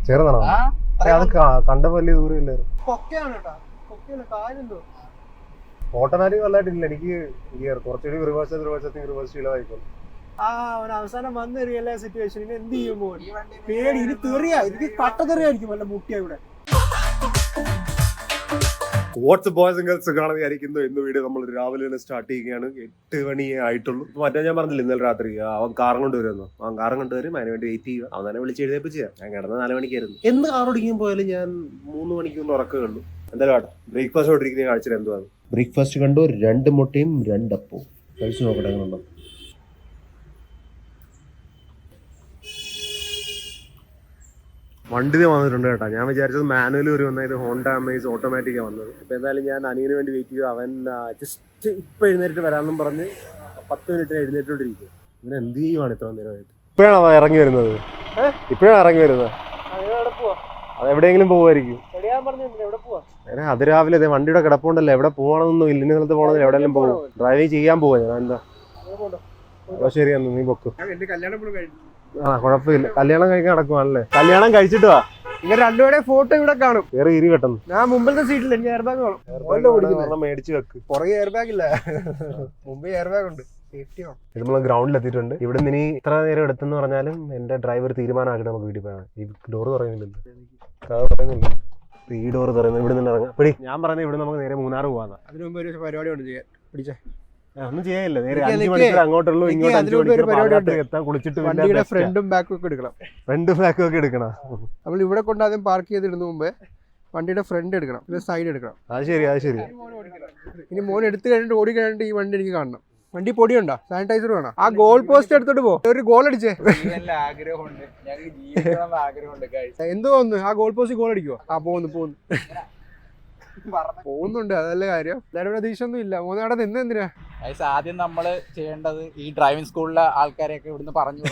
ചേർന്നാണോ? അത് കണ്ട വലിയ ദൂരം ഇല്ലായിരുന്നു. ഓട്ടോമാറ്റിക് വല്ലായിട്ടില്ല. എനിക്ക് കുറച്ചുകൂടി റിവേഴ്സ് ശീലമായിക്കോളും. അവസാനം വന്ന് റിയൽ സിറ്റുവേഷൻ എന്ത് ചെയ്യുമ്പോ പേടി ഇനി തെറിയാ, എനിക്ക് കട്ടതെറിയായിരിക്കും വല്ല മുട്ടിയ ഇവിടെ. വാട്സ്ആപ്പ് ബോയ്സ് ആൻഡ് ഗേൾസ് കാണാൻ വിചാരിക്കുന്നു. ഇന്ന് വീഡിയോ നമ്മൾ രാവിലെ തന്നെ സ്റ്റാർട്ട് ചെയ്യുകയാണ്. 8 മണിയേ ആയിട്ടുള്ളൂ. മറ്റേ ഞാൻ പറഞ്ഞില്ല ഇന്നലെ രാത്രി അവൻ കാറും കൊണ്ടുവരുന്നു. അവൻ കാറും കൊണ്ടുവരും, അതിന് വേണ്ടി വെയിറ്റ് ചെയ്യുക. അവൻ തന്നെ വിളിച്ച് എഴുതേപ്പിച്ച് ഞാൻ കിടന്ന് 4 മണിക്കായിരുന്നു. എന്ത് കാർ ഓടിക്കാൻ പോയാലും ഞാൻ 3 മണിക്കൂറിന് ഉറക്കമുള്ളൂ. എന്തായാലും ആട്ടോ ബ്രേക്ക്ഫാസ്റ്റ് ഓടിക്കുന്ന കാഴ്ച എന്തുവാണ്. ബ്രേക്ക്ഫാസ്റ്റ് കണ്ടു, 2 മുട്ടയും 2 അപ്പവും കഴിച്ചു നോക്കട്ടെ എങ്ങനെയുണ്ടോ. വണ്ടി വന്നിട്ടുണ്ട് കേട്ടോ. ഞാൻ വിചാരിച്ചത് മാനുവൽ ഒരു വന്നായത് ഹോണ്ട അമേസ് ഓട്ടോമാറ്റിക്കാണ് വന്നത്. അപ്പോൾ എന്തായാലും ഞാൻ അനിയന് വേണ്ടി വെയിറ്റ് ചെയ്തു. അവൻ ജസ്റ്റ് ഇപ്പം എഴുന്നേറ്റ് വരാമെന്നും പറഞ്ഞ് 10 മിനിറ്റ് എഴുന്നേറ്റോണ്ടിരിക്കും. ഇവൻ എന്ത് ചെയ്യുവാണ് ഇത്ര നേരമായിട്ട്? ഇപ്പോഴാണോ ഇറങ്ങി വരുന്നത്? ഇപ്പോഴാണ് ഇറങ്ങി വരുന്നത്. അത് എവിടെയെങ്കിലും പോകുമായിരിക്കും. അത് രാവിലെ അതെ വണ്ടിയുടെ കിടപ്പുണ്ടല്ലോ. എവിടെ പോകണമെന്നൊന്നും ഇല്ല. ഇന്ന സ്ഥലത്ത് പോകണമെന്നില്ല, എവിടെയെങ്കിലും പോകും. ഡ്രൈവിംഗ് ചെയ്യാൻ പോവാ ഞാൻ. എന്താ അപ്പോൾ ശരിയാന്ന് നീ പൊക്കും. കുഴപ്പമില്ല. കല്യാണം കഴിക്കാൻ നടക്കുവാണല്ലേ? കല്യാണം കഴിച്ചിട്ട് വാ. ഇവർ രണ്ടുപേരെ ഫോട്ടോ ഇവിടെ കാണും. വേറെ ഇരി കെട്ടുന്നു. ഞാൻ മുമ്പിലത്തെ സീറ്റിൽ എനിക്ക് എയർ ബാഗ് വേണം. മേടിച്ച് വെക്ക്. പുറകെ എയർ ബാഗ് ഇല്ല, മുമ്പേ എയർ ബാഗ് ഉണ്ട്. നമ്മൾ ഗ്രൗണ്ടിൽ എത്തിയിട്ടുണ്ട്. ഇവിടെ നിന്ന് ഇനി ഇത്ര നേരം എടുത്തെന്ന് പറഞ്ഞാലും എന്റെ ഡ്രൈവർ തീരുമാനമാക്കിട്ട് നമുക്ക് വീട്ടിൽ പോയാൽ. ഈ ഡോറ് പറയുന്നില്ലല്ലോ, പറയുന്നില്ല. ഈ ഡോറ് പറയുന്നത് ഇവിടെ നിന്ന് ഇറങ്ങാം. പിടി. ഞാൻ പറയുന്നത് ഇവിടെ നമുക്ക് നേരെ മൂന്നാർ പോകാം. അതിന് മുമ്പ് ഒരു പരിപാടി ഉണ്ട് ചെയ്യാൻ. പിടിച്ചേ. ഒന്നും ചെയ്യാനില്ല. നേരെ 5 മണിക്കൂർ അങ്ങോട്ടുള്ളൂ, ഇങ്ങോട്ട് 5 മണിക്കൂർ എത്താൻ. കുളിച്ചിട്ട് വണ്ടിയുടെ ഫ്രണ്ടും ബാക്കും ഒക്കെ എടുക്കണം. ഫ്രണ്ടും ബാക്കും ഒക്കെ എടുക്കണം. നമ്മൾ ഇവിടെ കൊണ്ട് ആദ്യം പാർക്ക് ചെയ്തിടുന്ന മുമ്പ് വണ്ടിയുടെ ഫ്രണ്ട് എടുക്കണം, പിന്നെ സൈഡ് എടുക്കണം. അത് ശരി, അത് ശരി. ഇനി മോൻ എടുത്തു കഴിഞ്ഞിട്ട് ഓടി കഴിഞ്ഞിട്ട് ഈ വണ്ടി എനിക്ക് കാണണം. വണ്ടി പൊടിയുണ്ടോ? സാനിറ്റൈസർ വേണം. ആ ഗോൾ പോസ്റ്റ് എടുത്തോട്ട് പോ. ഒരു ഗോൾ അടിച്ചേ. എന്തോ ഒന്ന് ആ ഗോൾ പോസ്റ്റ് ഗോൾ അടിക്കുവോ? ആ പോകുന്നുണ്ട്. അതല്ലേ കാര്യം. എല്ലാവരും പ്രതീക്ഷയൊന്നും ഇല്ല. മൂന്നാടെ നിന്ന് എന്തിനാ? ആദ്യം നമ്മള് ചെയ്യേണ്ടത് ഈ ഡ്രൈവിംഗ് സ്കൂളിലെ ആൾക്കാരെയൊക്കെ ഇവിടുന്ന് പറഞ്ഞു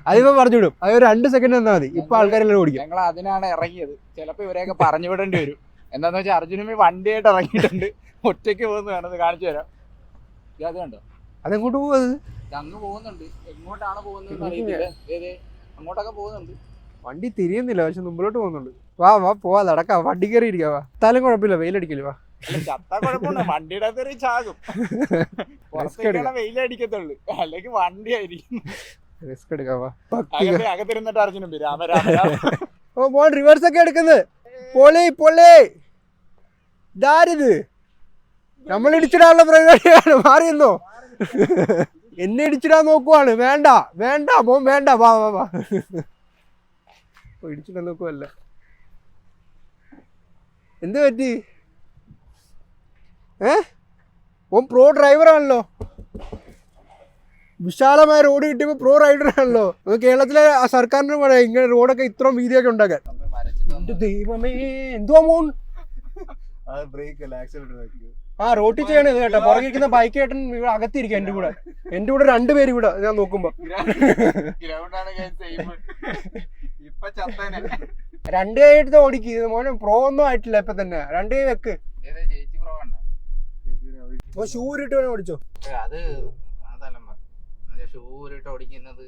അതിപ്പോ പറഞ്ഞു വിടും. അത് 2 സെക്കൻഡ് തന്നാ മതി. ഇപ്പൊ ആൾക്കാരെല്ലാം ഓടിക്കും. ഞങ്ങൾ അതിനാണ് ഇറങ്ങിയത്. ചിലപ്പോ ഇവരെയൊക്കെ പറഞ്ഞു വിടേണ്ടി വരും. എന്താന്ന് വെച്ചാൽ അർജുനമ്മ വണ്ടിയായിട്ട് ഇറങ്ങിയിട്ടുണ്ട്. ഒറ്റയ്ക്ക് പോകുന്നതാണ്. കാണിച്ചു തരാം. അത് കണ്ടോ? അതെങ്ങോട്ട് പോകുന്നത്? അങ്ങ് പോകുന്നുണ്ട്. എങ്ങോട്ടാണ് പോകുന്നത് അറിയത്തില്ല. അങ്ങോട്ടൊക്കെ പോകുന്നുണ്ട്. വണ്ടി തിരിയുന്നില്ല, പക്ഷെ മുമ്പിലോട്ട് പോകുന്നുണ്ട്. വാ പോവാ, നടക്കാം. വണ്ടി കയറി ഇരിക്കാം. വാ. സ്ഥലം കുഴപ്പമില്ല, വെയിലടിക്കല്. വാ. ചത്ത കുഴപ്പമില്ല, വണ്ടിയുടെ അകത്ത് ചാകും. വെയിലടിക്കത്തുള്ളൂ, അല്ലെങ്കിൽ വണ്ടി ആയിരിക്കും. റിസ്ക് എടുക്കാം. വാ. അകത്തിരുന്നിട്ട് അർജുനും ഓ മോൻ റിവേഴ്സ് ഒക്കെ എടുക്കുന്നത്. പൊളി ഇതാരിത്? നമ്മൾ ഇടിച്ചിടാനുള്ള പരിപാടിയാണ്. മാറിയെന്നോ? എന്നെ ഇടിച്ചിടാൻ നോക്കുവാണ്. വേണ്ട മോൻ വേണ്ട. വാ ഇടിച്ചിടാൻ നോക്കുവല്ല. എന്ത് പറ്റി? ഓൻ പ്രോ ഡ്രൈവറാണല്ലോ. വിശാലമായ റോഡ് കിട്ടിയപ്പോൾ പ്രോ റൈഡറാണല്ലോ. കേരളത്തിലെ ആ സർക്കാരിന് പറയാം ഇങ്ങനെ റോഡൊക്കെ ഇത്രയും വീതിയൊക്കെ ഉണ്ടാക്കാൻ. ദൈവമേ, എന്തുവാ മോൻ? ആ റോട്ടിൽ ചെയ്യണത് കേട്ടോ. പുറകിരിക്കുന്ന ബൈക്ക് ഏട്ടൻ ഇവിടെ അകത്തിരിക്കുക. എന്റെ കൂടെ 2 പേര് ഇവിടെ ഞാൻ നോക്കുമ്പോ. 2 കൈ എടുത്ത് ഓടിക്കുക മോനെ. പ്രോ ഒന്നും ആയിട്ടില്ല ഇപ്പൊ തന്നെ. 2 കൈ വെക്ക്. ഷൂ ഇട്ട് വേണം ഓടിച്ചോ. അത് ഷൂ ഇട്ട് ഓടിക്കുന്നത്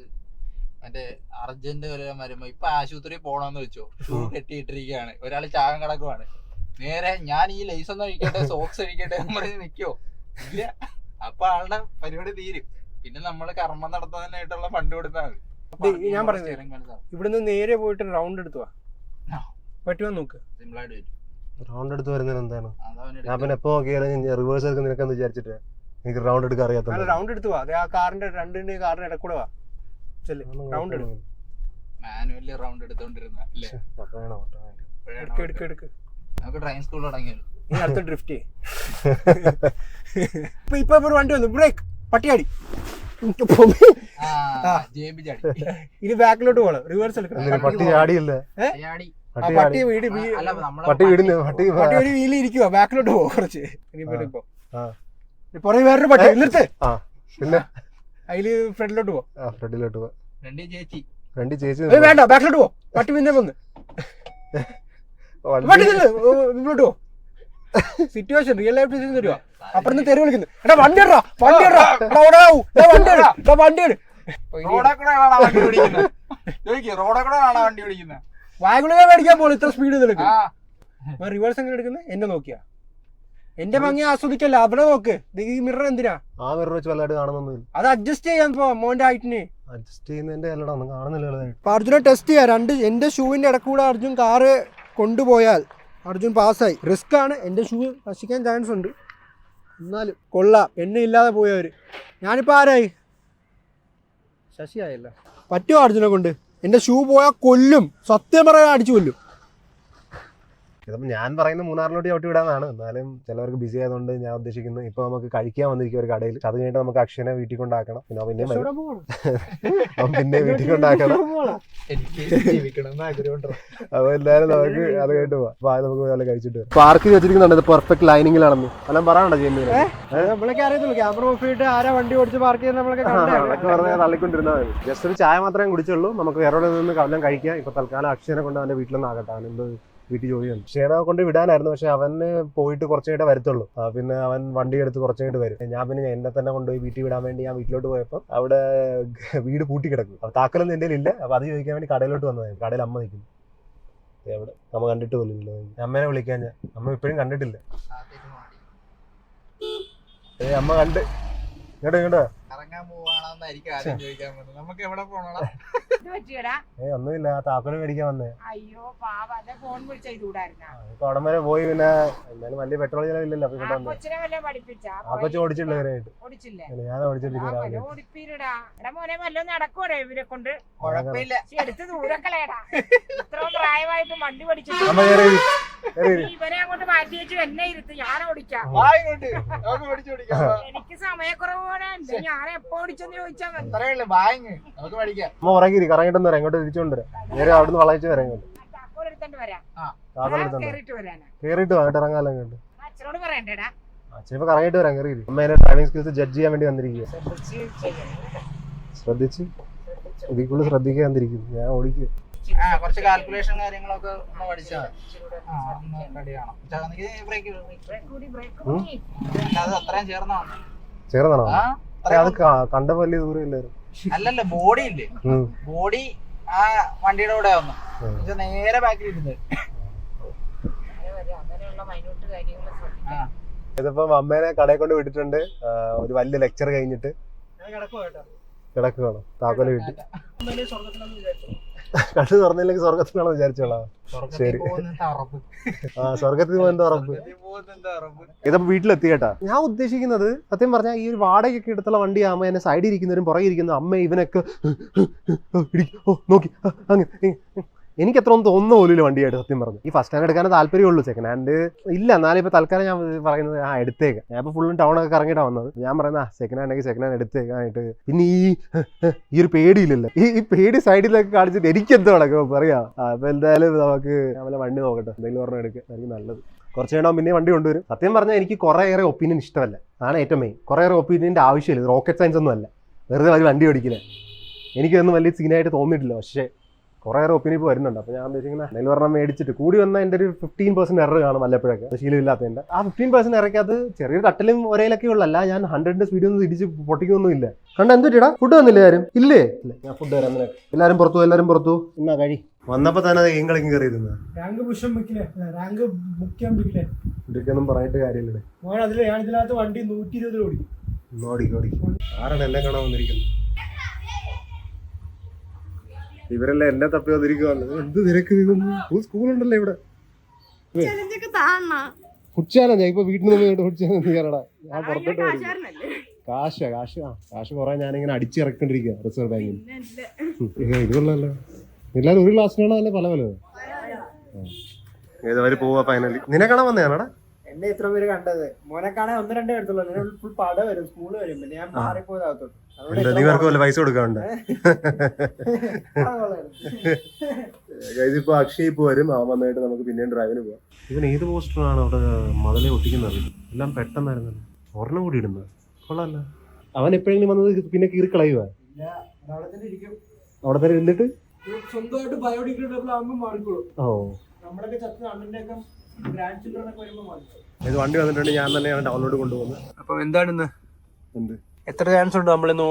മറ്റേ അർജന്റ് വല്ലതും വരുമ്പോ. ഇപ്പൊ ആശുപത്രിയിൽ പോണോന്ന് വെച്ചോ, ഷൂ കെട്ടിയിട്ടിരിക്കുകയാണ്, ഒരാൾ ചാകം കിടക്കുവാണ്. നേരെ ഞാൻ ഈ ലൈസ് ഒന്ന് അഴിക്കട്ടെ, സോക്സ് അഴിക്കട്ടെ എന്ന് പറഞ്ഞ് നിൽക്കോ ഇല്ല. അപ്പൊ ആളുടെ പരിപാടി തീരും. പിന്നെ നമ്മള് കർമ്മം നടത്താനായിട്ടുള്ള ഫണ്ട് കൊടുത്താൽ മതി. ഞാൻ പറയുന്നത് ഇവിടുന്ന് നേരെ പോയിട്ട് റൗണ്ട് എടുത്തുവാ. പറ്റുമോ നോക്ക്. സിമ്പിളായിട്ട് വരും. റൗണ്ട് എടുത്ത് വരുന്നത് എന്താണ്? ഞാൻ പിന്നെ എപ്പോ നോക്കിയാലും റിവേഴ്സ് എടുക്കുന്ന നിനക്കെന്ന് വിചാരിച്ചിട്ട് എനിക്ക് റൗണ്ട് എടുക്കാൻ അറിയാത്ത. റൗണ്ട് എടുത്തു വാ. ആ കാറിന്റെ 2 കാറിന്റെ ഇടക്കൂടെ വാ. റൗണ്ട് എടുക്കും. മാനുവലി റൗണ്ട് എടുത്തോണ്ടിരുന്ന എടുക്ക്. നമുക്ക് ഡ്രൈവിംഗ് സ്കൂൾ തുടങ്ങിയല്ലോ. നീ അടുത്ത ഡ്രിഫ്റ്റ് ഇപ്പൊ ഒരു വണ്ടി വന്നു. ബ്രേക്ക് പട്ടിയാടി. ഇനി ബാക്കിലോട്ട് പോകണം. റിവേഴ്സ് എടുക്കണം. പട്ടി ചാടിയല്ലേ? പട്ടി ഒരു വീലിൽ ഇരിക്കുവാ. ബാക്കിലോട്ട് പോവാ കുറച്ച്. ഇനിയിപ്പോ പുറകെ വേറൊരു പട്ടി നിർത്ത്. പിന്നെ അതില് ഫ്രണ്ടിലോട്ട് പോ. ചേച്ചി വേണ്ട, ബാക്കിലോട്ട് പോ. പട്ടി പിന്നെ വന്ന് മുന്നോട്ട് പോ. സിറ്റുവേഷൻ റിയൽ ലൈഫ് സിറ്റുവേഷൻ തരുവാ. അപ്പുറത്ത് തെരുവ് വിളിക്കുന്നു. എടാ വണ്ടി വണ്ടി റോഡെ കൂടെ ആണോ വണ്ടി ഓടിക്കുന്നത്? ചോദിക്കേ, റോഡെ കൂടെ ആണോ വണ്ടി ഓടിക്കുന്നത്? വായകുളിക മേടിക്കാൻ പോലും ഇത്ര സ്പീഡ് നിൽക്കും. റിവേഴ്സ് എങ്ങനെ എടുക്കുന്നത്? എന്നെ നോക്കിയാ എന്റെ ഭംഗി ആസ്വദിക്കല്ല, അവിടെ നോക്ക്. ഈ മിറർ എന്തിനാ? ആ മിറർ വെച്ച് വല്ലതായിട്ട് കാണുന്നൊന്നുമില്ല. അത് അഡ്ജസ്റ്റ് ചെയ്യാൻ പോ മോന്റെ ഹൈറ്റിന്. അഡ്ജസ്റ്റ് ചെയ്യുന്നതിന്റെ അല്ലടാ, ഒന്നും കാണുന്നില്ല. അപ്പൊ അർജുനെ ടെസ്റ്റ് ചെയ്യാം. എന്റെ ഷൂവിന്റെ ഇടക്കൂടെ അർജുൻ കാറ് കൊണ്ടുപോയാൽ അർജുൻ പാസ്സായി. റിസ്ക് ആണ്, എന്റെ ഷൂ നശിക്കാൻ ചാൻസ് ഉണ്ട്. എന്നാലും കൊള്ളാം, എന്നെ ഇല്ലാതെ പോയവര്. ഞാനിപ്പോ ആരായി? ശശിയായല്ല. പറ്റുമോ അർജുനെ കൊണ്ട്? എന്റെ ഷൂ പോയാൽ കൊല്ലും, സത്യം പറയാൻ അടിച്ചു കൊല്ലും. ഇതിപ്പോൾ ഞാൻ പറയുന്നത് മൂന്നാറിലോട്ട് ചവിട്ടി വിടാന്നാണ്. എന്നാലും ചിലവർക്ക് ബിസി ആയതുകൊണ്ട് ഞാൻ ഉദ്ദേശിക്കുന്നത് ഇപ്പോൾ നമുക്ക് കഴിക്കാൻ വന്നിരിക്കും ഒരു കടയിൽ. അത് കഴിഞ്ഞിട്ട് നമുക്ക് അക്ഷയനെ വീട്ടിൽ കൊണ്ടാക്കണം. പിന്നെ പിന്നെ വീട്ടിൽ കൊണ്ടാക്കണം. അപ്പോൾ എല്ലാവരും നമുക്ക് അത് കഴിഞ്ഞിട്ട് പോവാം. അപ്പോൾ അത് നമുക്ക് നല്ല കഴിച്ചിട്ട് വരാം. പാർക്കിൽ വെച്ചിരിക്കുന്നുണ്ട്, പെർഫെക്റ്റ് ലൈനിങ്ങിലാണെന്ന്. എല്ലാം പറയാനുണ്ടോ ചെയ്യുന്നത്? നമ്മളൊക്കെ അറിയത്തുള്ളൂ, ക്യാമറ ഓഫ് ചെയ്തിട്ട് ആരാ വണ്ടി ഓടിച്ച് പാർക്ക് ചെയ്യുന്നത് നമ്മളൊക്കെ പറഞ്ഞാൽ തള്ളിക്കൊണ്ടിരുന്നാൽ മതി. ജസ്റ്റ് ഒരു ചായ മാത്രമേ കുടിച്ചുള്ളൂ. നമുക്ക് വേറെ നിന്ന് എല്ലാം കഴിക്കാം. ഇപ്പൊ തൽക്കാലം അക്ഷയനെ കൊണ്ട് അവന്റെ വീട്ടിലൊന്നും ആകട്ടെ. അവനെന്തോ വീട്ടിൽ ജോലിയുണ്ട്. ക്ഷീണ കൊണ്ട് വിടാനായിരുന്നു, പക്ഷെ അവന് പോയിട്ട് കുറച്ചു കഴിഞ്ഞിട്ട് വരത്തുള്ളൂ. പിന്നെ അവൻ വണ്ടി എടുത്ത് കുറച്ചു കഴിഞ്ഞിട്ട് വരും. ഞാൻ പിന്നെ എന്നെ തന്നെ കൊണ്ടുപോയി വീട്ടിൽ വിടാൻ വേണ്ടി ഞാൻ വീട്ടിലോട്ട് പോയപ്പോൾ അവിടെ വീട് പൂട്ടി കിടക്കും. അപ്പൊ താക്കലൊന്നും എൻ്റെ ഇല്ല. അപ്പൊ അത് ചോദിക്കാൻ വേണ്ടി കടയിലോട്ട് വന്നതായിരുന്നു. കടയിൽ അമ്മ നിൽക്കുന്നു. എവിടെ അമ്മ കണ്ടിട്ട് പോലില്ല. അമ്മേനെ വിളിക്കാൻ ഞാൻ, അമ്മ ഇപ്പോഴും കണ്ടിട്ടില്ല. അമ്മ കണ്ട് ഇങ്ങോട്ടോ കറങ്ങാൻ പോവാണെന്നായിരിക്കും ആദ്യം ചോദിക്കാൻ വന്നത്. നമുക്ക് എവിടെ പോകണം? ഒന്നുമില്ല, താക്കോല് മേടിക്കാൻ വന്നേ. അയ്യോ പാവ, ഫോൺ വിളിച്ച ഇതൂടായിരുന്ന ഇപ്പൊ അവിടെ വരെ പോയി. പിന്നെ എന്തായാലും വലിയ പെട്രോൾ ചിലവില്ലല്ലോ. അപ്പൊ ഇങ്ങോട്ട് കൊച്ചിനെ വല്ല പഠിപ്പിച്ച ആ കൊച്ചു ഓടിച്ചിട്ടില്ല ഇവരായിട്ട്. ഓടിച്ചില്ലേ? ഞാൻ ഓടിച്ചിട്ടില്ല. ഓടിപ്പീരടാ എടാ മോനെ, വല്ലതും നടക്കൂടെ ഇവരെ കൊണ്ട്? കുഴപ്പമില്ല, എടുത്ത് ദൂരക്കളയടാ. ഇത്രയും പ്രായമായിട്ട് വണ്ടി പഠിച്ചിട്ട് ഇവരെ അങ്ങോട്ട് മാറ്റി വെച്ചു എന്നെ ഇരുത്ത്, ഞാൻ ഓടിക്കാം. എനിക്ക് സമയക്കുറവ് പോലെ ഉണ്ട്, ഞാൻ എപ്പോ ഓടിച്ചെന്ന് ചോദിച്ചാൽ മതി. നമുക്ക് പഠിക്കാം. അമ്മ ഉറങ്ങി കറങ്ങിട്ട് വരാം, ഇങ്ങോട്ട് തിരിച്ചുകൊണ്ടുവരാം. നേരെ അവിടുന്ന് വളയിച്ച് വരാം. ഇങ്ങോട്ട് താക്കോൽ എടുത്തോണ്ട് വരാം. കേറിട്ട് വരാനാ വന്നിട്ട് ഇറങ്ങാലോ. ഇങ്ങോട്ട് അച്ഛനോട് പറയണ്ടേടാ. അച്ഛനിപ്പോ കറങ്ങിട്ട് വരാം. കയറി അമ്മ എന്റെ ഡ്രൈവിംഗ് സ്കിൽസ് ജഡ്ജ് ചെയ്യാൻ വേണ്ടി വന്നിരിക്കുക. ശ്രദ്ധിച്ച് ഇതിക്കുള്ള ശ്രദ്ധിക്കാൻ വന്നിരിക്കുന്നു. ഞാൻ ഓടിക്കുക. കുറച്ച് കാൽക്കുലേഷൻ കാര്യങ്ങളൊക്കെ ഒന്ന് പഠിച്ചാൽ അത്രയും ചേർന്നാണോ? അത് കണ്ടപ്പോ വലിയ ദൂരം ഇല്ലായിരുന്നു. അല്ലല്ല, ബോഡി ഇല്ലേ, ബോഡി ആ വണ്ടിയുടെ കൂടെ വന്നു നേരെ ബാക്കിൽ ഇരുന്നത്. ഇതിപ്പോ അമ്മേനെ കടയിൽ കൊണ്ട് വിട്ടിട്ടുണ്ട്. ഒരു വലിയ ലെക്ചർ കഴിഞ്ഞിട്ട് കിടക്കുകയാണ്. താക്കോല് കിട്ടി. കണ്ണു തുറന്നില്ലെങ്കിൽ സ്വർഗത്തിലാണോ വിചാരിച്ചോളാം. ശരി, സ്വർഗത്തിൽ പോകുന്ന ഉറപ്പ്. ഇതിപ്പോ വീട്ടിലെത്തി കേട്ടാ. ഞാൻ ഉദ്ദേശിക്കുന്നത് സത്യം പറഞ്ഞാൽ ഈ ഒരു വാടകയൊക്കെ എടുത്തുള്ള വണ്ടി ആകുമ്പോൾ എന്നെ സൈഡിൽ ഇരിക്കുന്നവരും പുറകെ ഇരിക്കുന്ന അമ്മ ഇവനൊക്കെ നോക്കി അങ്ങനെ എനിക്ക് എത്ര ഒന്നും തോന്നുന്ന പോലും വണ്ടിയായിട്ട് സത്യം പറഞ്ഞു. ഈ ഫസ്റ്റ് ഹാൻഡ് എടുക്കാൻ താല്പര്യമുള്ളൂ. സെക്കൻഡ് ഹാൻഡ് ഇല്ല. എന്നാലും ഇപ്പൊ തൽക്കാലം ഞാൻ പറയുന്നത് എടുത്തേക്കാം. ഞാൻ ഇപ്പൊ ഫുള്ളും ടൗണൊക്കെ കറങ്ങിയിട്ടാണ് വന്നത്. ഞാൻ പറയുന്നത് സെക്കൻഡ് ഹാൻഡ് ആണെങ്കിൽ സെക്കൻഡ് ഹാൻഡ് എടുത്തേക്കാനായിട്ട്. പിന്നെ ഈ ഒരു പേടിയില്ലല്ലോ. ഈ പേടി സൈഡിലൊക്കെ കാണിച്ചിട്ട് എനിക്കെന്തോ നടക്കും പറയാം. അപ്പൊ എന്തായാലും നമുക്ക് നമ്മളെ വണ്ടി നോക്കട്ടെ, എന്തെങ്കിലും പറഞ്ഞാൽ എടുക്കുക എനിക്ക് നല്ലത്. കുറച്ച് കഴിയുമ്പോൾ പിന്നെ വണ്ടി കൊണ്ടുവരും. സത്യം പറഞ്ഞാൽ എനിക്ക് കുറേയേറെ ഒപ്പീനിയൻ ഇഷ്ടമല്ല. അതാണ് ഏറ്റവും മെയിൻ. കുറേയേറെ ഒപ്പീനിയൻ്റെ ആവശ്യമില്ല. റോക്കറ്റ് സയൻസ് ഒന്നും അല്ല, വെറുതെ ഒരു വണ്ടി ഓടിക്കില്ല. എനിക്കൊന്നും വലിയ സീനായിട്ട് തോന്നിയിട്ടില്ല. പക്ഷേ കുറേയേറെ ഒപ്പീനിയൻ ഇപ്പോൾ വരുന്നുണ്ട്. അപ്പോൾ ഞാൻ ഉദ്ദേശിക്കുന്നത് എന്തെങ്കിലും പറഞ്ഞാൽ മേടിച്ചിട്ട് കൂടി വന്നാൽ എൻ്റെ ഒരു 15% എറർ കാണും വല്ലപ്പോഴൊക്കെ, ശീലമില്ലാത്തതിൻ്റെ. ആ 15% ഇറക്കാത് ചെറിയൊരു തട്ടലും ഒരേലൊക്കെ ഉള്ളല്ല. ഞാൻ 100ന്റെ സ്പീഡൊന്നും തിരിച്ച് പൊട്ടിക്കൊന്നും ഇല്ല. കണ്ട എന്തുട്ടാ ഫുഡ് വന്നില്ല ആരും? ഇല്ലേ? ഞാൻ ഫുഡ് തരാം നിനക്ക്. എല്ലാവരും പുറത്തു എന്നാ കഴി. വന്നപ്പോ തന്നെ ഏങ്കളിക്കും കയറിയിരുന്ന റാങ്ക് പുഷം വെക്കില്ലേ, റാങ്ക് മുഖ്യം വെക്കില്ലേ, ഇതൊക്കെയൊന്നും പറഞ്ഞിട്ട് കാര്യമില്ലേ. ഞാൻ ഇതിനകത്ത് വണ്ടി 120 ഓടിക്കും. ആരാണ് എന്നെ കാണാൻ വന്നിരിക്കുന്നത്? ഇവരെല്ലാം എന്നെ തപ്പി വന്നിരിക്കുവാണ്. എന്ത് തിരക്ക് സ്കൂളുണ്ടല്ലോ ഇവിടെ. കുടിച്ചാലോ ഞാൻ ഇപ്പൊ വീട്ടിൽ നിന്ന് ഫുഡ് ചാലഞ്ച് കയറടാ. ഞാൻ പുറത്തോട്ട് കാശ് കുറെ ഞാനിങ്ങനെ അടിച്ചിറക്കൊണ്ടിരിക്കുക റിസർവ് ബാങ്കിൽ. ഇതുള്ളല്ലോ എല്ലാരും ഒരു ക്ലാസ്സിനാണോ അല്ലെ പല ഏതവര് പോവാ ഫൈനലി. നിന്നെ കാണാൻ വന്നതാണോടാ? എന്നെ ഇത്ര പേര് കണ്ടത്. മോനെ കാണാൻ 1-2 എടുത്തുള്ളൂ. ഫുൾ പട വരും, സ്കൂള് വരും. പിന്നെ ഞാൻ മാറിപ്പോയതാകത്തോട്ട്. നീ പേർക്ക് വല്ല പൈസ കൊടുക്കാറുണ്ട്? ഇതിപ്പോ അക്ഷയ് ഇപ്പൊ വരും. അവൻ വന്നിട്ട് നമുക്ക് പിന്നെയും ഡ്രൈവിന് പോവാം. ഇവൻ ഏത് പോസ്റ്ററാണ് അവിടെ മതിലെ ഒട്ടിക്കുന്നത്? എല്ലാം പെട്ടെന്നായിരുന്നു. ഒരെണ്ണം കൂടി ഇടുന്നത് കൊള്ളാല്ല. അവൻ എപ്പോഴെങ്കിലും വന്നത് പിന്നെ കീറി കളയുക. അവിടെ തന്നെ ഇരുന്നിട്ട് സ്വന്തമായിട്ട് ബയോഡിഗ്രേഡബിൾ ആകുമ്പോൾ മാറിക്കോളും. ഓ, നമ്മളൊക്കെ ചത്ത് അണ്ണൻ്റെയൊക്കെ ഗ്രാൻഡ് ചിൽഡ്രൻ ഒക്കെ വരുമ്പോൾ മാറിക്കോളും. ഇത് വണ്ടി വന്നിട്ടുണ്ട്. ഞാൻ തന്നെയാണ് ഡൗൺലോഡ് കൊണ്ടുപോകുന്നത്. അപ്പൊ എന്താണിന്ന്? എന്ത് എത്ര ചാൻസ് ഉണ്ട് നമ്മളിന്ന്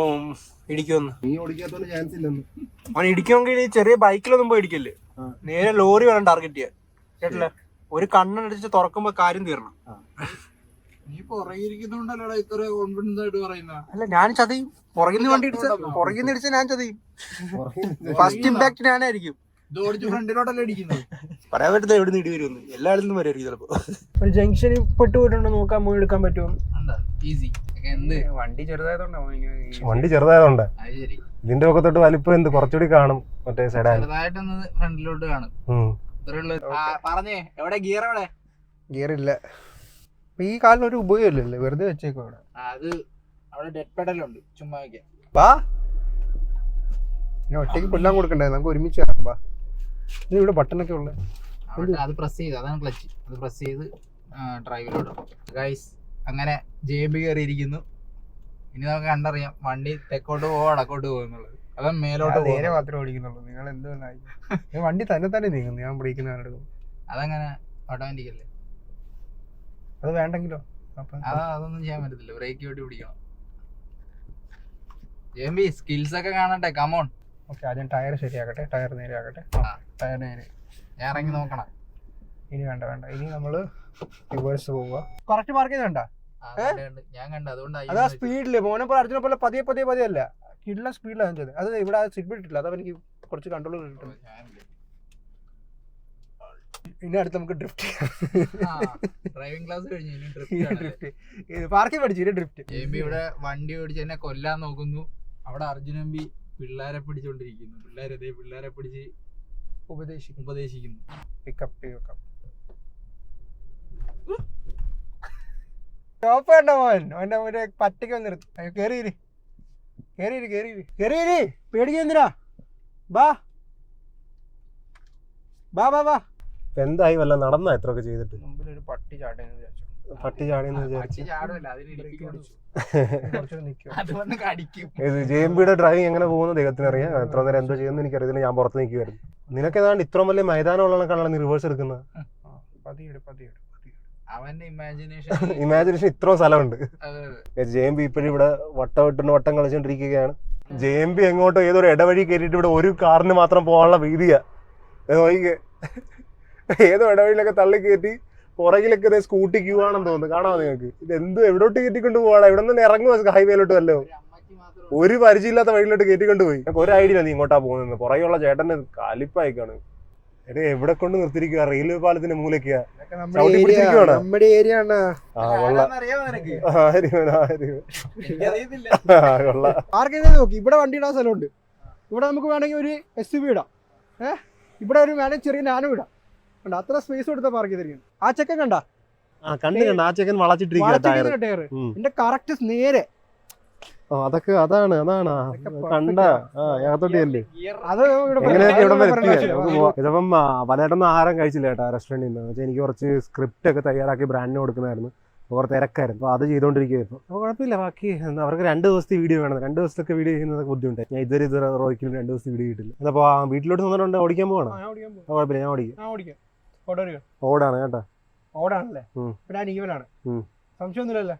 ഇടിക്കുമെന്ന്? നീ ഓടിക്കാത്തോണ്ട് ചാൻസ് ഇല്ലെന്ന്. അവൻ ഇടിക്കുമെങ്കിൽ ഈ ചെറിയ ബൈക്കിലൊന്നും പോയി ഇടിക്കല്ലേ, നേരെ ലോറി വേണം ടാർഗറ്റ് ചെയ്യാൻ. കേട്ടില്ല, ഒരു കണ്ണടിച്ച് തുറക്കുമ്പോ കാര്യം തീരണം. നീ പുറകിരിക്കുന്നോണ്ടല്ലോടാ ഇത്ര കോൺഫിഡൻസ് ആയിട്ട് പറയുന്ന. അല്ല, ഞാൻ ചതയും. പുറകിൽ വണ്ടി ഇടിച്ച ഞാൻ ചതയും. ഫസ്റ്റ് ഇമ്പാക്ട് ഞാനായിരിക്കും. ഇത് ഓടിച്ച് ഫ്രണ്ടിലോട്ടല്ലേ ഇടിക്കുന്നത്. പറയാൻ പറ്റുന്ന എവിടെ നിന്ന് ഇടി വരുമെന്ന്. എല്ലായിടത്തും വരായിരിക്കും ചിലപ്പോ. ഒരു ജംഗ്ഷനിൽ പെട്ടുപോയിട്ടുണ്ടോ നോക്കാൻ പോയി എടുക്കാൻ പറ്റുമോ? ഈസി. എന്ത് വണ്ടി ചെറുതായതുകൊണ്ടാണ്. വണ്ടി ചെറുതായതുകൊണ്ട് അത് ശരി. ഇതിന്റെ ഒക്കെ തൊട്ട് വലിപ്പം എന്ത് കുറച്ചുകൂടി കാണും മറ്റേ സെഡാൻ. ചെറുതായിട്ടൊന്ന് ഫ്രണ്ടിലോട്ട് കാണും. ഇത്രയുള്ള പറഞ്ഞേ. എവിടെ ഗിയർ? എവിടെ ഗിയർ ഇല്ല. ഈ കാലിന് ഒരു ഉപയോഗമില്ലല്ലേ, വെറുതെ വെച്ചേക്കോ അവിടെ. അത് അവിടെ ഡെഡ് പെഡലുണ്ട്, ചുമ്മാ വെക്കാൻ. വാ, ഞാൻ ഒറ്റയ്ക്ക് കൊല്ലാൻ കൊടുക്കണ്ടേ, നമുക്ക് ഒരുമിച്ച് കാണാം. വാ, ഇത് ഇവിടെ ബട്ടണൊക്കെ ഉള്ളത്. അത് പ്രസ് ചെയ്ത്, അതാണ് ക്ലച്ച്. അത് പ്രസ് ചെയ്ത് ഡ്രൈവിലോട്ട്. ഗൈസ്, അങ്ങനെ JB കയറിയിരിക്കുന്നു. ഇനി നമുക്ക് കണ്ടറിയാം വണ്ടി തെക്കോട്ട് പോവോ വടക്കോട്ട് പോകുന്നുള്ളത്. അതാ മേലോട്ട് നേരെ മാത്രമേ ഓടിക്കുന്നുള്ളൂ. നിങ്ങൾ എന്ത് വണ്ടി തന്നെ നീങ്ങുന്നു, ഞാൻ പിടിക്കുന്നവരെടുക്കും. അതങ്ങനെ ഓട്ടോമാറ്റിക് അല്ലേ? അത് വേണ്ടെങ്കിലോ? അതൊന്നും ചെയ്യാൻ പറ്റത്തില്ല, ബ്രേക്ക് ഓട്ടി പിടിക്കണം. JB സ്കിൽസ് ഒക്കെ കാണട്ടെ, കമോൺ. ഓക്കെ, ആദ്യം ടയർ ശരിയാക്കട്ടെ. ടയർ നേരെ ആക്കട്ടെ. ടയർ നേരെ. ഞാൻ ഇറങ്ങി നോക്കണം. ഇനി വേണ്ട. ഇനി നമ്മള് റിവേഴ്സ് പോവുക. കറക്റ്റ് മാർക്ക് ചെയ്ത് കണ്ടാ? ഞാൻ കണ്ടു. അതുകൊണ്ടാണ് അതാ സ്പീഡില് മോനെ പോലെ അർജുനെ പോലെ പതിയെ അല്ല, കിട്ടുന്ന സ്പീഡിലാണ് ഞാൻ ചെയ്തത്. അത് ഇവിടെ സിഗ്നൽ ഇട്ടില്ല, അതാ എനിക്ക് കുറച്ച് കൺട്രോൾ കിട്ടുന്നത്. ഇനി അടുത്ത് നമുക്ക് ഡ്രിഫ്റ്റ് ഡ്രൈവിംഗ് ക്ലാസ് കഴിഞ്ഞു. ഡ്രിഫ്റ്റ് പാർക്കിൽ പഠിച്ചു ഡ്രിഫ്റ്റ്. JB ഇവിടെ വണ്ടി ഓടിച്ച് എന്നെ കൊല്ലാൻ നോക്കുന്നു. അവിടെ അർജുൻ MB പിള്ളേരെ പിടിച്ചോണ്ടിരിക്കുന്നു. പിള്ളേരെ പിടിച്ച് ഉപദേശിക്കുന്നു. പിക്കപ്പ് സ്റ്റോപ്പ് വേണ്ട മോൻ. അവന്റെ ഒരു പറ്റയ്ക്ക് വന്നിരുന്നു. കേറി പേടിക്കുന്നില്ല. ബാ എന്തായി വല്ല നടന്ന എത്രയൊക്കെ ചെയ്തിട്ട്? മുമ്പിൽ ഒരു പട്ടി ചാടിയെന്ന് വിചാരിച്ചു. പട്ടി ചാടിയെന്ന് വിചാരിച്ചു. JMBയുടെ ഡ്രൈവിംഗ് എങ്ങനെ പോകുന്നത് ദൈവത്തിന് അറിയാം. എത്ര നേരം എന്തോ ചെയ്യുന്നു എനിക്കറിയത്തില്ല. ഞാൻ പുറത്ത് നിൽക്കുമായിരുന്നു. നിനക്ക് ഏതാണ്ട് ഇത്രയും വലിയ മൈതാനം ഉള്ളതാണ് നീ റിവേഴ്സ് എടുക്കുന്നത്. അവന്റെ ഇമാജിനേഷൻ ഇത്രയും സ്ഥലമുണ്ട്. JMB ഇപ്പോഴും ഇവിടെ വട്ടം കളിച്ചോണ്ടിരിക്കുകയാണ്. JMB എങ്ങോട്ടോ ഏതൊരു ഇടവഴി കയറിയിട്ട് ഇവിടെ ഒരു കാറിന് മാത്രം പോകാനുള്ള വീതിയാ. നോക്കിക്കേ, ഏതോ ഇടവഴിയിലൊക്കെ തള്ളി കയറ്റി പുറകിലൊക്കെ സ്കൂട്ടി ക്യൂ ആണെന്ന് തോന്നുന്നു. കാണാമോ നിങ്ങൾക്ക്? ഇത് എന്ത് എവിടോട്ട് കയറ്റിക്കൊണ്ട് പോവാണ്? ഇവിടെ നിന്ന് ഇറങ്ങുമോ ഹൈവേയിലോട്ട്? വല്ലോ ഒരു പരിചയമില്ലാത്ത വഴിയിലോട്ട് കയറ്റിക്കൊണ്ട് പോയി. ഞങ്ങൾക്ക് ഒരു ഐഡിയ നീ ഇങ്ങോട്ടാ പോകുന്നത്. പുറകെയുള്ള ചേട്ടന് കാലിപ്പായിക്കാണ്. എവിടെ കൊണ്ട് നിർത്തിരിക്കുക? റെയിൽവേ പാലത്തിന്റെ മൂലക്കാ. നമ്മുടെ ഏരിയ നോക്കി. ഇവിടെ വണ്ടി ഇടാൻ സ്ഥലമുണ്ട്. ഇവിടെ നമുക്ക് വേണമെങ്കിൽ ഒരു SUV ഇടാം. ഇവിടെ ഒരു വേണമെങ്കിൽ ചെറിയ നാനോ ഇടാം. അത്ര സ്പേസ് കൊടുത്ത പാർക്ക് ചെയ്തിരിക്കുന്നു. ആ ചെക്കൻ കണ്ട ആ ചെക്കൻ വളച്ചിട്ടിരിക്കുക ടയർ. എന്റെ കറക്റ്റ് നേരെ. അതൊക്കെ അതാണ് കണ്ട അകത്തോട്ടിയല്ലേ. അത് എങ്ങനെയൊക്കെ ഇവിടെ ഇതിപ്പം പലയിടൊന്നും ആഹാരം കഴിച്ചില്ല കേട്ടാ റെസ്റ്റോറൻറ്റിൽ നിന്ന്. എനിക്ക് കുറച്ച് സ്ക്രിപ്റ്റ് ഒക്കെ തയ്യാറാക്കി ബ്രാൻഡിന് കൊടുക്കുന്നതായിരുന്നു. കുറച്ച് തിരക്കായിരുന്നു. അപ്പോൾ അത് ചെയ്തുകൊണ്ടിരിക്കുകയായിരുന്നു. അപ്പോൾ കുഴപ്പമില്ല. ബാക്കി അവർക്ക് 2 ദിവസത്തെ വീഡിയോ വേണം. 2 ദിവസത്തെ വീഡിയോ ചെയ്യുന്നതൊക്കെ ബുദ്ധിമുട്ടായി. ഞാൻ ഇതുവരെ റോയ്ക്കിലും 2 ദിവസത്തെ വീഡിയോ കിട്ടില്ല. അപ്പോൾ വീട്ടിലോട്ട് വന്നിട്ടുണ്ട്. ഓടിക്കാൻ പോകണം. കുഴപ്പമില്ല, ഞാൻ ഓടിക്കാം. ഓടാണ് കേട്ടോ. ഓടാണല്ലേ? സംശയമൊന്നുമില്ലല്ലോ?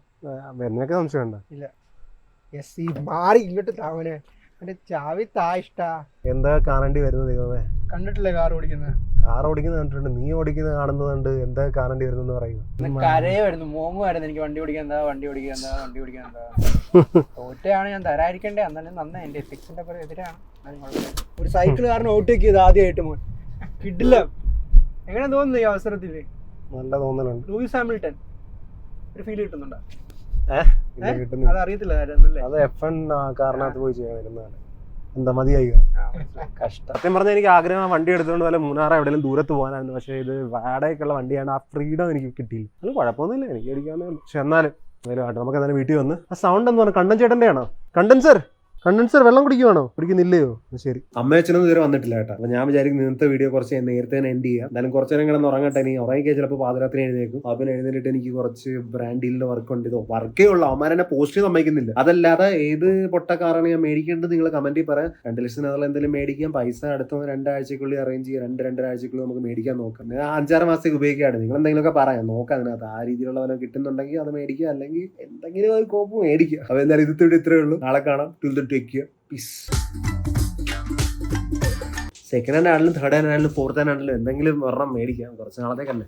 എന്നൊക്കെ സംശയം ഉണ്ടോ? ഇല്ല. മാറി ഇങ്ങോട്ട് താവനെ എന്റെ ചാവി ഇഷ്ടാ. എന്താ കാണേണ്ടി വരുന്നത് ദൈവമേ? കണ്ടിട്ടില്ലേ കാർ ഓടിക്കുന്നത്? കാർ ഓടിക്കുന്നത് കണ്ടിട്ടുണ്ട്. നീ ഓടിക്കുന്നത് കാണുന്നുണ്ട്. എന്താ കാണേണ്ടി വരുന്നെന്ന് പറയുക? കരയായിരുന്നു, മോങ്ങുമായിരുന്നു. എനിക്ക് വണ്ടി ഓടിക്കാൻ എന്താ തോറ്റയാണ് ഞാൻ തരാതിരിക്കണ്ടേ. എന്നാലും നന്നാ. എന്റെ എത്തിക്സിന്റെ എതിരാണ്. ഒരു സൈക്കിൾ കാരണം ഓവർടേക്ക് ചെയ്ത് ആദ്യമായിട്ട് മോൻ കിട്ടില്ല. എങ്ങനെ തോന്നുന്നു ഈ അവസരത്തില്? നല്ല തോന്നലുണ്ട്. ലൂയിസ് ഹാമിൽട്ടൺ ഒരു ഫീൽ കിട്ടുന്നുണ്ടോ? അത് അറിയത്തില്ല. അത് F1 കാറിനകത്ത് പോയി ചെയ്യാൻ വരുന്നതാണ്. എന്താ മതിയായി കഷ്ടം. സത്യം പറഞ്ഞാൽ എനിക്ക് ആഗ്രഹം വണ്ടി എടുത്തുകൊണ്ട് വല്ല മൂന്നാറ് എവിടെയെങ്കിലും ദൂരത്ത് പോകാനായിരുന്നു. പക്ഷേ ഇത് വാടകയ്ക്കുള്ള വണ്ടിയാണ്. ആ ഫ്രീഡം എനിക്ക് കിട്ടിയില്ല. അത് കുഴപ്പമൊന്നുമില്ല, എനിക്ക് അടിക്കാവുന്നേ ഉള്ളൂ. പക്ഷെ എന്നാലും നമുക്ക് എന്തായാലും വീട്ടിൽ വന്ന് ആ സൗണ്ട് എന്ന് പറഞ്ഞാൽ കണ്ടൻ ചേട്ടൻ്റെ ആണോ? കണ്ടൻസർ വെള്ളം കുടിക്കുവാണോ? കുടിക്കുന്നില്ലയോ? ശരി. അമ്മയച്ഛനൊന്നും ഇതുവരെ വന്നിട്ടില്ല കേട്ടോ. അപ്പൊ ഞാൻ വിചാരിക്കും ഇന്നത്തെ വീഡിയോ കുറച്ച് നേരത്തെ തന്നെ എൻഡ് ചെയ്യാം. എന്നാലും കുറച്ചു നേരം കിടന്ന് ഉറങ്ങട്ടെ. ഇനി ഉറങ്ങിക്കാൻ ചിലപ്പോൾ പാതിരാത്രി എഴുന്നേക്കും. അപ്പം എഴുന്നേറ്റ് എനിക്ക് കുറച്ച് ബ്രാൻഡ് ഡീലിന്റെ വർക്ക് ഉണ്ട്. ഇത് വർക്കേ ഉള്ളൂ, അവന്മാരെന്നെ പോസ്റ്റ് സമ്മതിക്കുന്നില്ല. അതല്ലാതെ ഏത് പൊട്ടക്കാറാണ് ഞാൻ മേടിക്കേണ്ടത് നിങ്ങൾ കമന്റിൽ പറയാം. 2 ലക്ഷം എന്തെങ്കിലും മേടിക്കാം. പൈസ അടുത്ത 2 ആഴ്ചക്കുള്ളിൽ അറേഞ്ച് ചെയ്യാം. 2-2.5 ആഴ്ചക്കുള്ളിൽ നമുക്ക് മേടിക്കാൻ നോക്കാം. 5-6 മാസത്തേക്ക് ഉപയോഗിക്കാണ്. നിങ്ങൾ എന്തെങ്കിലുമൊക്കെ പറയാം, നോക്കാം. അതിനകത്ത് ആ രീതിയിലുള്ള വല്ല കിട്ടുന്നുണ്ടെങ്കിൽ അത് മേടിക്കുക, അല്ലെങ്കിൽ എന്തെങ്കിലും ഒരു കോപ്പ് മേടിക്കുക. അപ്പൊ എന്തായാലും ഇത്രയേ ഉള്ളൂ. നാളെ കാണാം. പീസ്. സെക്കൻഡ് ഹാൻഡ് ആണെങ്കിലും തേർഡ് ഹാൻഡ് ആണെങ്കിലും ഫോർത്ത് ഹാൻഡ് ആണെങ്കിലും എന്തെങ്കിലും ഒരെണ്ണം മേടിക്കാം കുറച്ച് നാളത്തേക്കല്ലേ.